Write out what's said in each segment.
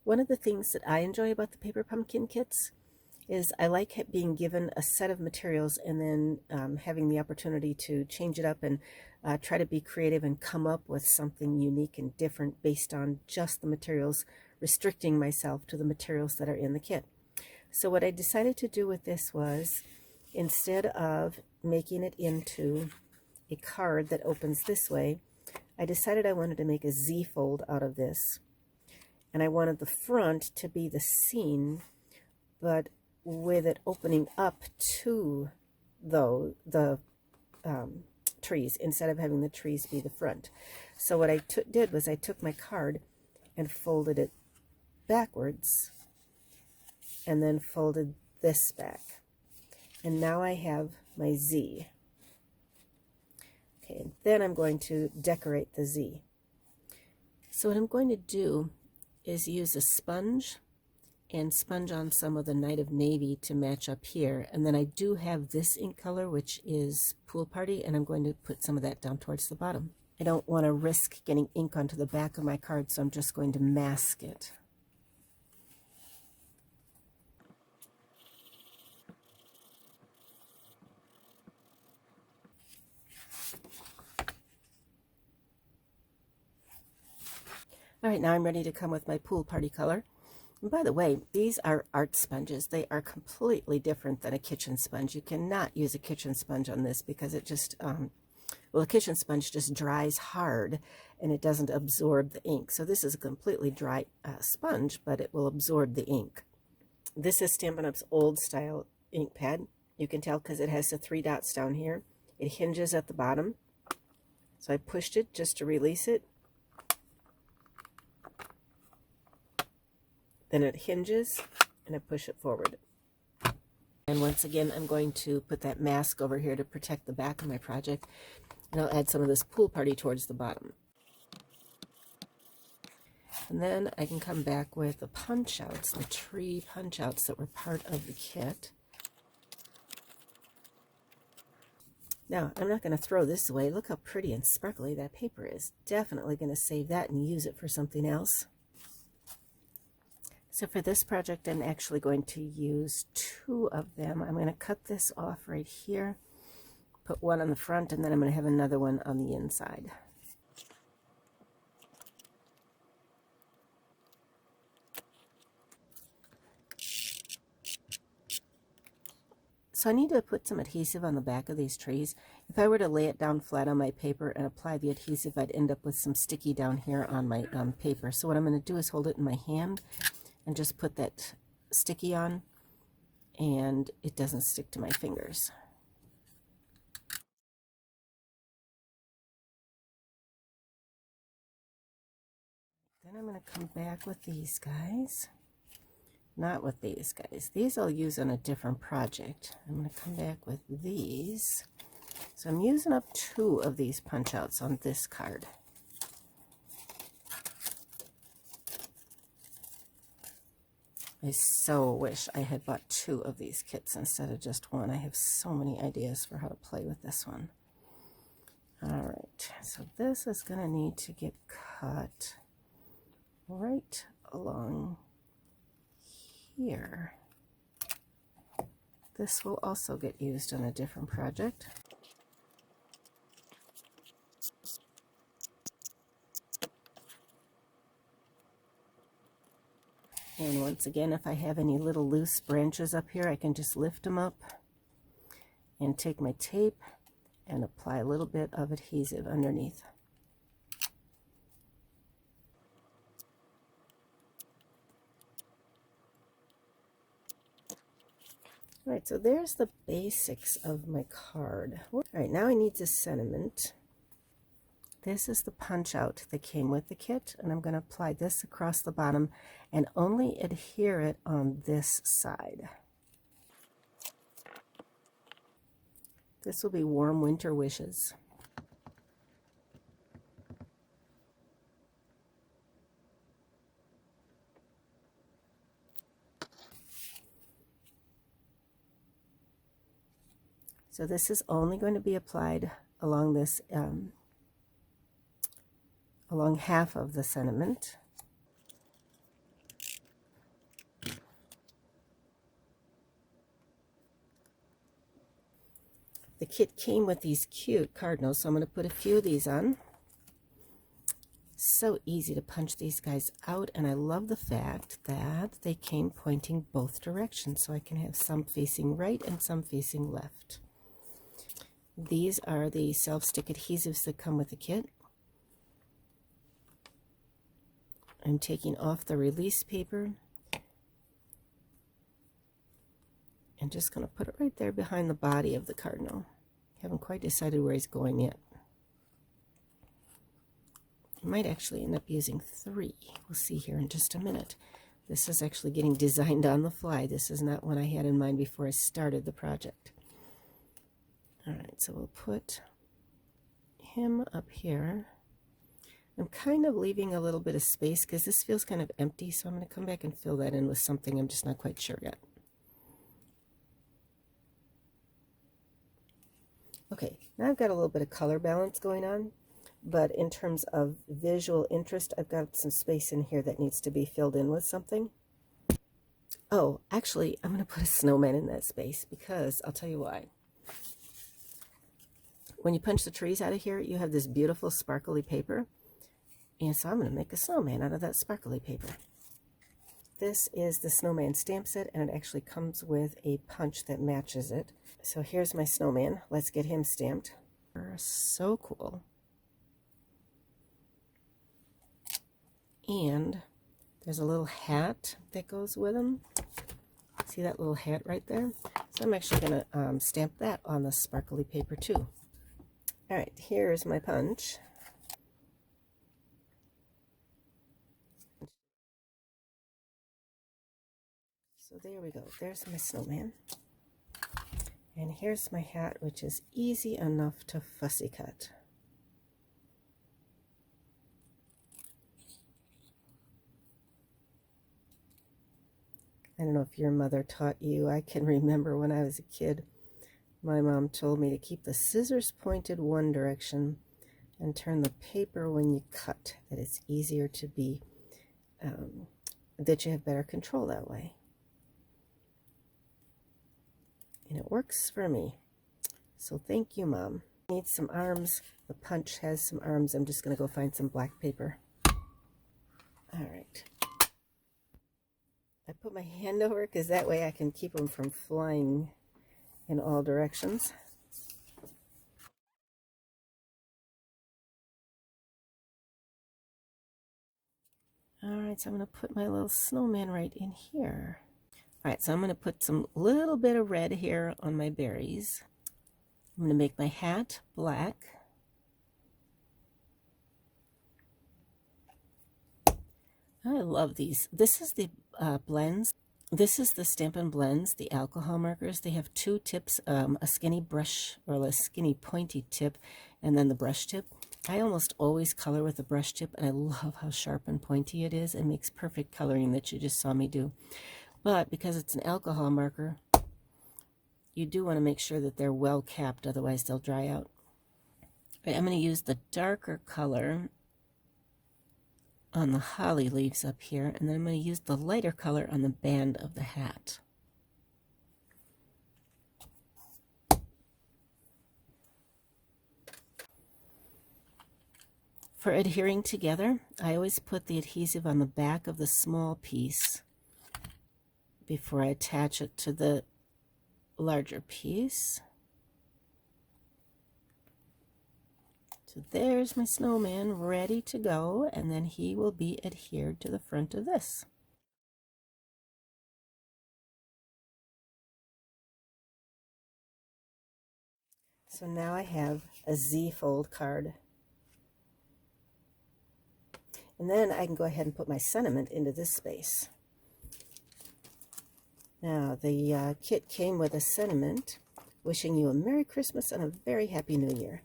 One of the things that I enjoy about the paper pumpkin kits is I like being given a set of materials and then having the opportunity to change it up and try to be creative and come up with something unique and different based on just the materials, restricting myself to the materials that are in the kit. So what I decided to do with this was, instead of making it into a card that opens this way, I decided I wanted to make a Z fold out of this. And I wanted the front to be the scene, but with it opening up to the trees instead of having the trees be the front. So what I did was I took my card and folded it backwards and then folded this back. And now I have my Z. Okay, and then I'm going to decorate the Z. So what I'm going to do is use a sponge and sponge on some of the Night of Navy to match up here. And then I do have this ink color, which is Pool Party, and I'm going to put some of that down towards the bottom. I don't want to risk getting ink onto the back of my card, so I'm just going to mask it. All right, now I'm ready to come with my Pool Party color. And by the way, these are art sponges. They are completely different than a kitchen sponge. You cannot use a kitchen sponge on this because it just, well, a kitchen sponge just dries hard and it doesn't absorb the ink. So this is a completely dry sponge, but it will absorb the ink. This is Stampin' Up's old style ink pad. You can tell because it has the 3 dots down here. It hinges at the bottom. So I pushed it just to release it. Then it hinges and I push it forward. And once again, I'm going to put that mask over here to protect the back of my project. And I'll add some of this Pool Party towards the bottom. And then I can come back with the punch outs, the tree punch outs that were part of the kit. Now, I'm not going to throw this away. Look how pretty and sparkly that paper is. Definitely going to save that and use it for something else. So for this project, I'm actually going to use 2 of them. I'm going to cut this off right here, put one on the front, and then I'm going to have another one on the inside. So I need to put some adhesive on the back of these trees. If I were to lay it down flat on my paper and apply the adhesive, I'd end up with some sticky down here on my paper. So what I'm going to do is hold it in my hand and just put that sticky on, and it doesn't stick to my fingers. Then I'm going to come back with these guys. Not with these guys. These I'll use on a different project. I'm going to come back with these. So I'm using up 2 of these punch outs on this card. I so wish I had bought 2 of these kits instead of just 1. I have so many ideas for how to play with this one. Alright, so this is going to need to get cut right along here. This will also get used on a different project. And once again, if I have any little loose branches up here, I can just lift them up and take my tape and apply a little bit of adhesive underneath. All right, so there's the basics of my card. All right, now I need the sentiment. This is the punch out that came with the kit, and I'm going to apply this across the bottom and only adhere it on this side. This will be Warm Winter Wishes. So this is only going to be applied along this along half of the sentiment. The kit came with these cute cardinals, so I'm going to put a few of these on. So easy to punch these guys out, and I love the fact that they came pointing both directions, so I can have some facing right and some facing left. These are the self-stick adhesives that come with the kit. I'm taking off the release paper and just going to put it right there behind the body of the cardinal. Haven't quite decided where he's going yet. I might actually end up using 3. We'll see here in just a minute. This is actually getting designed on the fly. This is not what I had in mind before I started the project. All right, so we'll put him up here. I'm kind of leaving a little bit of space because this feels kind of empty, so I'm going to come back and fill that in with something. I'm just not quite sure yet. Okay, now I've got a little bit of color balance going on, but in terms of visual interest, I've got some space in here that needs to be filled in with something. Oh, actually, I'm going to put a snowman in that space because I'll tell you why. When you punch the trees out of here, you have this beautiful sparkly paper, and so I'm going to make a snowman out of that sparkly paper. This is the snowman stamp set, and it actually comes with a punch that matches it. So here's my snowman. Let's get him stamped. So cool. And there's a little hat that goes with him. See that little hat right there? So I'm actually going to stamp that on the sparkly paper too. All right, here's my punch. So there we go. There's my snowman. And here's my hat, which is easy enough to fussy cut. I don't know if your mother taught you. I can remember when I was a kid, my mom told me to keep the scissors pointed one direction and turn the paper when you cut, that it's easier to be, that you have better control that way. And it works for me. So thank you, Mom. Need some arms. The punch has some arms. I'm just going to go find some black paper. All right. I put my hand over because that way I can keep them from flying in all directions. All right, so I'm going to put my little snowman right in here. All right, so I'm going to put some little bit of red here on my berries. I'm going to make my hat black. I love these. This is the blends. This is the Stampin' Blends, the alcohol markers. They have 2 tips, a skinny brush or a skinny pointy tip, and then the brush tip. I almost always color with the brush tip, and I love how sharp and pointy it is. It makes perfect coloring that you just saw me do. But because it's an alcohol marker, you do want to make sure that they're well capped, otherwise they'll dry out. Right, I'm going to use the darker color on the holly leaves up here, and then I'm going to use the lighter color on the band of the hat. For adhering together, I always put the adhesive on the back of the small piece before I attach it to the larger piece. So there's my snowman ready to go, and then he will be adhered to the front of this. So now I have a Z-fold card. And then I can go ahead and put my sentiment into this space. Now, the kit came with a sentiment wishing you a Merry Christmas and a very Happy New Year.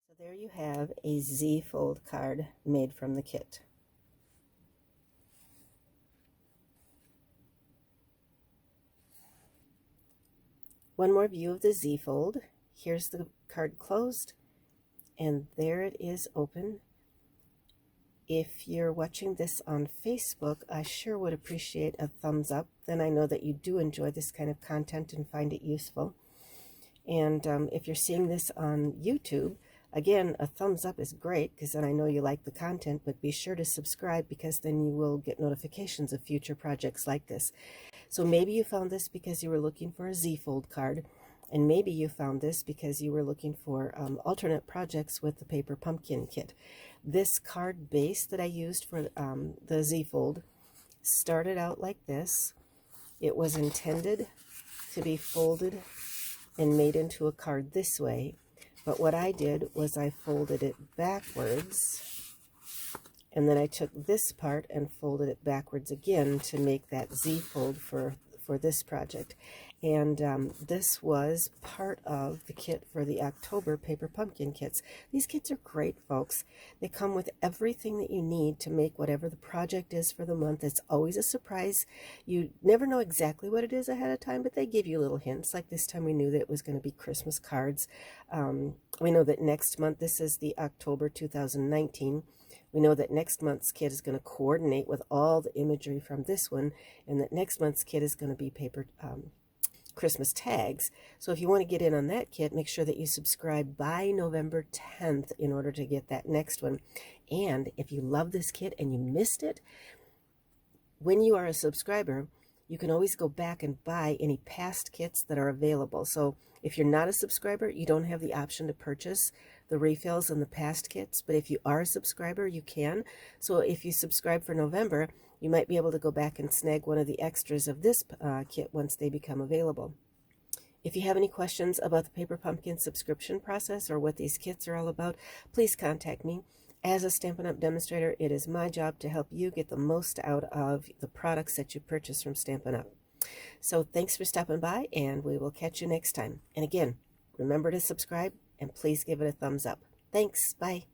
So there you have a Z-fold card made from the kit. One more view of the Z-fold. Here's the card closed, and there it is open If you're watching this on Facebook, I sure would appreciate a thumbs up. Then I know that you do enjoy this kind of content and find it useful. And if you're seeing this on YouTube, again, a thumbs up is great because then I know you like the content, but be sure to subscribe because then you will get notifications of future projects like this. So maybe you found this because you were looking for a Z-fold card, and maybe you found this because you were looking for alternate projects with the paper pumpkin kit. This card base that I used for the Z-fold started out like this. It was intended to be folded and made into a card this way, but what I did was I folded it backwards, and then I took this part and folded it backwards again to make that Z fold for this project. And this was part of the kit for the October paper pumpkin kits. These kits are great, folks. They come with everything that you need to make whatever the project is for the month. It's always a surprise. You never know exactly what it is ahead of time, but they give you little hints. Like this time we knew that it was going to be Christmas cards. We know that next month, this is the October 2019. We know that next month's kit is going to coordinate with all the imagery from this one, and that next month's kit is going to be paper Christmas tags. So if you want to get in on that kit, make sure that you subscribe by November 10th in order to get that next one. And if you love this kit and you missed it, when you are a subscriber, you can always go back and buy any past kits that are available. So if you're not a subscriber, you don't have the option to purchase the refills and the past kits, but if you are a subscriber, you can. So if you subscribe for November, you might be able to go back and snag one of the extras of this kit once they become available. If you have any questions about the Paper Pumpkin subscription process or what these kits are all about, please contact me. As a Stampin' Up! Demonstrator, it is my job to help you get the most out of the products that you purchase from Stampin' Up! So thanks for stopping by, and we will catch you next time. And again, remember to subscribe, and please give it a thumbs up. Thanks. Bye.